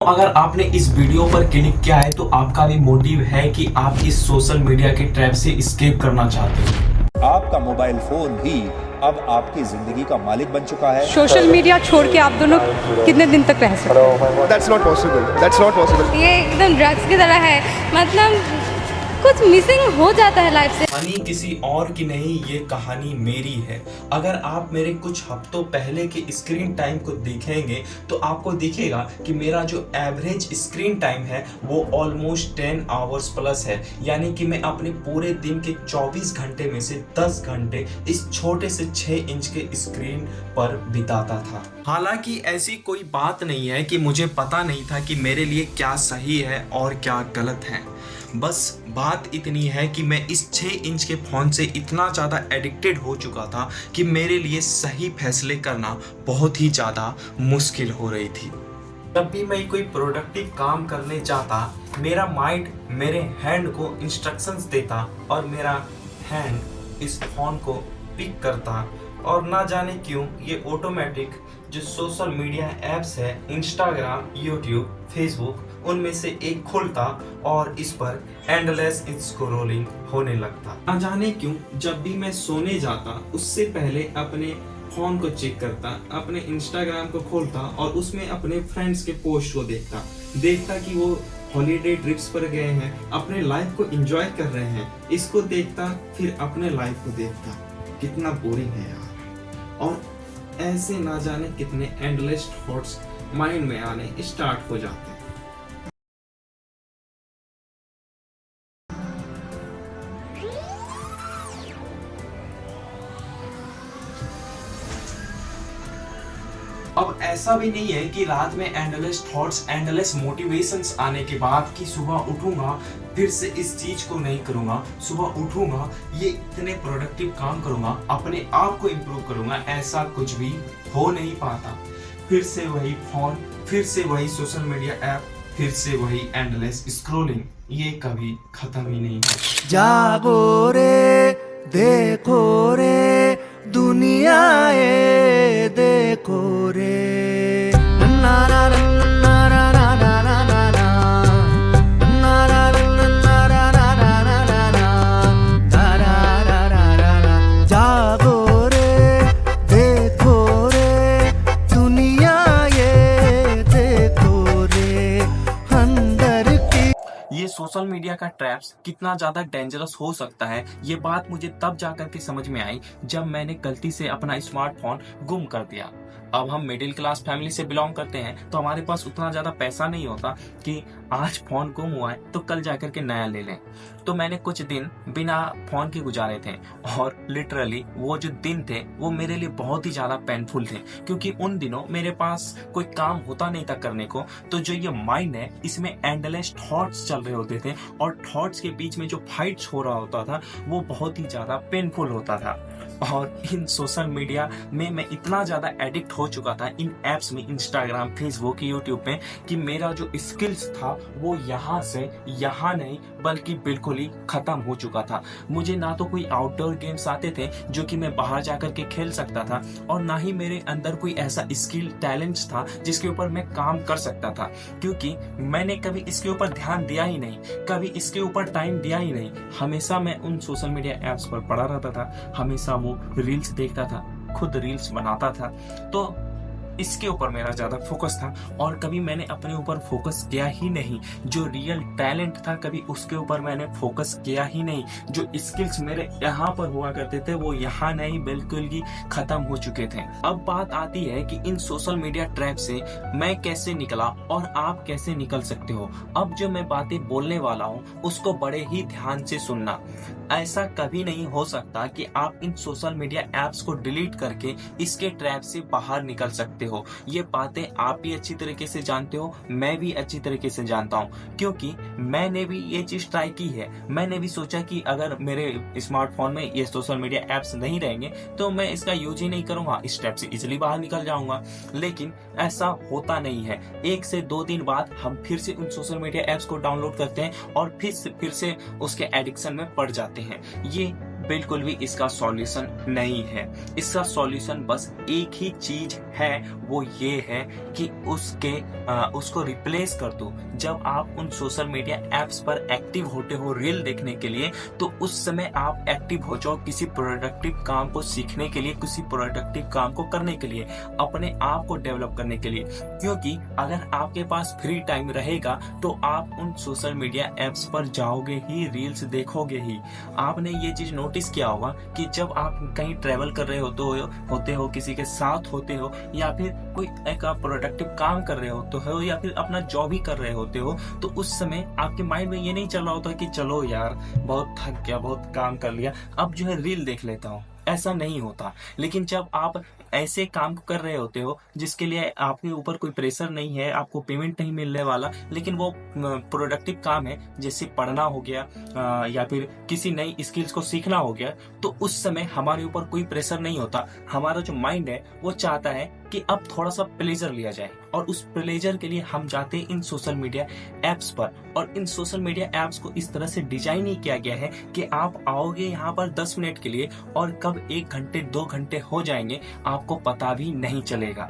अगर आपने इस वीडियो पर क्लिक किया है तो आपका भी मोटिव है कि आप इस सोशल मीडिया के ट्रैप से एस्केप करना चाहते हो। आपका मोबाइल फोन भी अब आपकी जिंदगी का मालिक बन चुका है। सोशल मीडिया छोड़ के आप दोनों कितने दिन तक रह सकते हैं? That's not possible. That's not possible. ये एकदम ड्रग्स की तरह है, मतलब कुछ मिसिंग हो जाता है लाइफ से। कहानी किसी और की नहीं, ये कहानी मेरी है। अगर आप मेरे कुछ हफ्तों पहले के स्क्रीन टाइम को देखेंगे तो आपको दिखेगा कि मेरा जो एवरेज स्क्रीन टाइम है वो ऑलमोस्ट 10 आवर्स प्लस है। यानी कि मैं अपने पूरे दिन के 24 घंटे में से 10 घंटे इस छोटे से 6 इंच के स्क्रीन पर बिताता था। हालांकि ऐसी कोई बात नहीं है कि मुझे पता नहीं था कि मेरे लिए क्या सही है और क्या गलत है। बस बात इतनी है कि मैं इस 6 इंच के फ़ोन से इतना ज़्यादा एडिक्टेड हो चुका था कि मेरे लिए सही फैसले करना बहुत ही ज़्यादा मुश्किल हो रही थी। जब भी मैं कोई प्रोडक्टिव काम करने जाता, मेरा माइंड मेरे हैंड को इंस्ट्रक्शंस देता और मेरा हैंड इस फ़ोन को पिक करता, और ना जाने क्यों ये ऑटोमेटिक जो सोशल मीडिया ऐप्स है, इंस्टाग्राम, यूट्यूब, फेसबुक, उनमें से एक खुलता और इस पर एंडलेस स्क्रॉलिंग होने लगता। ना जाने क्यों जब भी मैं सोने जाता उससे पहले अपने फोन को चेक करता, अपने इंस्टाग्राम को खोलता और उसमें अपने फ्रेंड्स के पोस्ट को देखता कि वो हॉलीडे ट्रिप्स पर गए हैं, अपने लाइफ को एंजॉय कर रहे हैं। इसको देखता, फिर अपने लाइफ को देखता। कितना बोरिंग है यार। और ऐसे ना जाने कितने एंडलेस थॉट्स माइंड में आने स्टार्ट हो जाते हैं। अब ऐसा भी नहीं है कि रात में एंडलेस थॉट्स, एंडलेस मोटिवेशंस आने के बाद कि सुबह उठूंगा फिर से इस चीज को नहीं करूंगा, सुबह उठूंगा ये इतने प्रोडक्टिव काम करूंगा, अपने आप को इम्प्रूव करूंगा। ऐसा कुछ भी हो नहीं पाता। फिर से वही फोन, फिर से वही सोशल मीडिया ऐप, फिर से वही एंडलेस स्क्रॉलिंग, ये कभी खत्म ही नहीं होता। जागो रे देखो रे दुनिया ये देखो रे ना ना ना ना ना ना ना ना ना ना ना ना ना। जागो रे देखो रे दुनिया ये देखो रे अंदर की। ये सोशल मीडिया का ट्रैप्स कितना ज़्यादा डेंजरस हो सकता है, ये बात मुझे तब जाकर के समझ में आई जब मैंने गलती से अपना स्मार्टफोन गुम कर दिया। अब हम मिडिल क्लास फैमिली से बिलोंग करते हैं तो हमारे पास उतना ज़्यादा पैसा नहीं होता कि आज फ़ोन गुम हुआ है तो कल जाकर के नया ले लें। तो मैंने कुछ दिन बिना फ़ोन के गुजारे थे और लिटरली वो जो दिन थे वो मेरे लिए बहुत ही ज़्यादा पेनफुल थे, क्योंकि उन दिनों मेरे पास कोई काम होता नहीं था करने को। तो जो ये माइंड है इसमें एंडलेस थॉट्स चल रहे होते थे और थॉट्स के बीच में जो फाइट्स हो रहा होता था वो बहुत ही ज़्यादा पेनफुल होता था। और इन सोशल मीडिया में मैं इतना ज़्यादा एडिक्ट हो चुका था, इन ऐप्स में, इंस्टाग्राम, फेसबुक, यूट्यूब में, कि मेरा जो स्किल्स था वो यहाँ से यहाँ नहीं बल्कि बिल्कुल ही ख़त्म हो चुका था। मुझे ना तो कोई आउटडोर गेम्स आते थे जो कि मैं बाहर जाकर के खेल सकता था, और ना ही मेरे अंदर कोई ऐसा स्किल टैलेंट्स था जिसके ऊपर मैं काम कर सकता था, क्योंकि मैंने कभी इसके ऊपर ध्यान दिया ही नहीं, कभी इसके ऊपर टाइम दिया ही नहीं। हमेशा मैं उन सोशल मीडिया ऐप्स पर पड़ा रहता था, हमेशा वो रील्स देखता था, खुद रील्स बनाता था। तो इसके ऊपर मेरा ज़्यादा फोकस था और कभी मैंने अपने ऊपर फोकस किया ही नहीं। जो रियल टैलेंट था कभी उसके ऊपर मैंने फोकस किया ही नहीं। जो स्किल्स मेरे यहाँ पर हुआ करते थे वो यहाँ नहीं बिल्कुल ही खत्म हो चुके थे। अब बात आती है कि इन सोशल मीडिया ट्रैप से मैं कैसे निकला और आप कैसे निकल सकते हो। अब जो मैं बातें बोलने वाला हूँ उसको बड़े ही ध्यान से सुनना। ऐसा कभी नहीं हो सकता कि आप इन सोशल मीडिया ऐप्स को डिलीट करके इसके ट्रैप से बाहर निकल सकते हो। ये बातें आप भी अच्छी तरीके से जानते हो, मैं भी अच्छी तरीके से जानता हूँ, क्योंकि मैंने भी ये चीज ट्राई की है। मैंने भी सोचा कि अगर मेरे स्मार्टफोन में ये सोशल मीडिया ऐप्स नहीं रहेंगे तो मैं इसका यूज ही नहीं करूंगा, इस ट्रैप से इजिली बाहर निकल जाऊंगा। लेकिन ऐसा होता नहीं है। 1 से 2 दिन बाद हम फिर से उन सोशल मीडिया ऐप्स को डाउनलोड करते हैं और फिर से उसके एडिक्शन में पड़ जाते हैं। ये बिल्कुल भी इसका सॉल्यूशन नहीं है। इसका सॉल्यूशन बस एक ही चीज है, वो ये है कि उसको रिप्लेस कर दो। जब आप उन सोशल मीडिया एप्स पर एक्टिव होते हो रील देखने के लिए, तो उस समय आप एक्टिव हो जाओ किसी प्रोडक्टिव काम को सीखने के लिए, किसी प्रोडक्टिव काम को करने के लिए, अपने आप को डेवलप करने के लिए। क्योंकि अगर आपके पास फ्री टाइम रहेगा तो आप उन सोशल मीडिया एप्स पर जाओगे ही, रील्स देखोगे ही। आपने ये चीज नोटिस किया होगा कि जब आप कहीं ट्रेवल कर रहे होते हो, किसी के साथ होते हो, या फिर कोई एक प्रोडक्टिव काम कर रहे होते हो, या फिर अपना जॉब ही कर रहे होते हो, तो उस समय आपके माइंड में ये नहीं चल रहा होता कि चलो यार बहुत थक गया, बहुत काम कर लिया, अब जो है रील देख लेता हूँ। ऐसा नहीं होता। लेकिन जब आप ऐसे काम कर रहे होते हो जिसके लिए आपके ऊपर कोई प्रेशर नहीं है, आपको पेमेंट नहीं मिलने वाला, लेकिन वो प्रोडक्टिव काम है, जैसे पढ़ना हो गया या फिर किसी नई स्किल्स को सीखना हो गया, तो उस समय हमारे ऊपर कोई प्रेशर नहीं होता। हमारा जो माइंड है वो चाहता है कि अब थोड़ा सा प्लेजर लिया जाए, और उस प्लेजर के लिए हम जाते हैं इन सोशल मीडिया एप्स पर। और इन सोशल मीडिया एप्स को इस तरह से डिजाइन ही किया गया है कि आप आओगे यहाँ पर 10 मिनट के लिए और कब 1 घंटे 2 घंटे हो जाएंगे आपको पता भी नहीं चलेगा।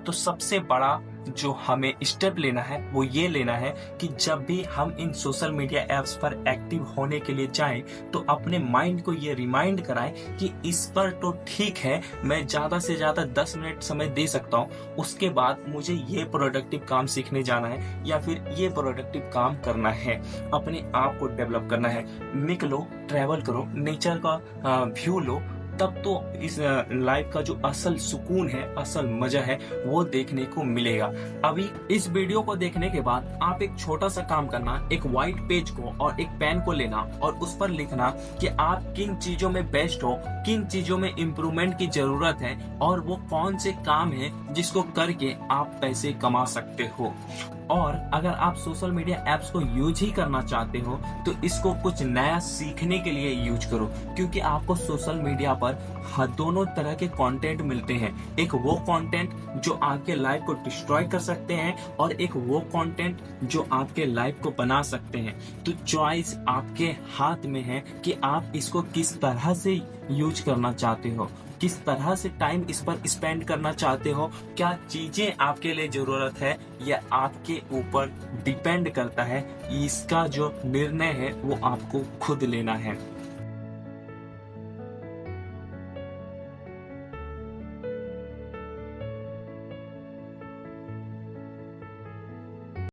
तो सबसे बड़ा जो हमें स्टेप लेना है वो ये लेना है कि जब भी हम इन सोशल मीडिया एप्स पर एक्टिव होने के लिए जाएं, तो अपने माइंड को ये रिमाइंड कराएं कि इस पर तो ठीक है, मैं ज्यादा से ज्यादा 10 मिनट समय दे सकता हूँ, उसके बाद मुझे ये प्रोडक्टिव काम सीखने जाना है या फिर ये प्रोडक्टिव काम करना है, अपने आप को डेवलप करना है। निकलो, ट्रैवल करो, नेचर का व्यू लो, तब तो इस लाइफ का जो असल सुकून है, असल मजा है, वो देखने को मिलेगा। अभी इस वीडियो को देखने के बाद आप एक छोटा सा काम करना, एक व्हाइट पेज को और एक पेन को लेना और उस पर लिखना कि आप किन चीजों में बेस्ट हो, किन चीजों में इम्प्रूवमेंट की जरूरत है, और वो कौन से काम है जिसको करके आप पैसे कमा सकते हो। और अगर आप सोशल मीडिया एप्स को यूज ही करना चाहते हो तो इसको कुछ नया सीखने के लिए यूज करो, क्योंकि आपको सोशल मीडिया पर दोनों तरह के कंटेंट मिलते हैं। एक वो कंटेंट जो आपके लाइफ को डिस्ट्रॉय कर सकते हैं, और एक वो कंटेंट जो आपके लाइफ को बना सकते हैं। तो चॉइस आपके हाथ में है कि आप इसको किस तरह से यूज करना चाहते हो, किस तरह से टाइम इस पर स्पेंड करना चाहते हो, क्या चीजें आपके लिए जरूरत है, यह आपके ऊपर डिपेंड करता है। इसका जो निर्णय है वो आपको खुद लेना है।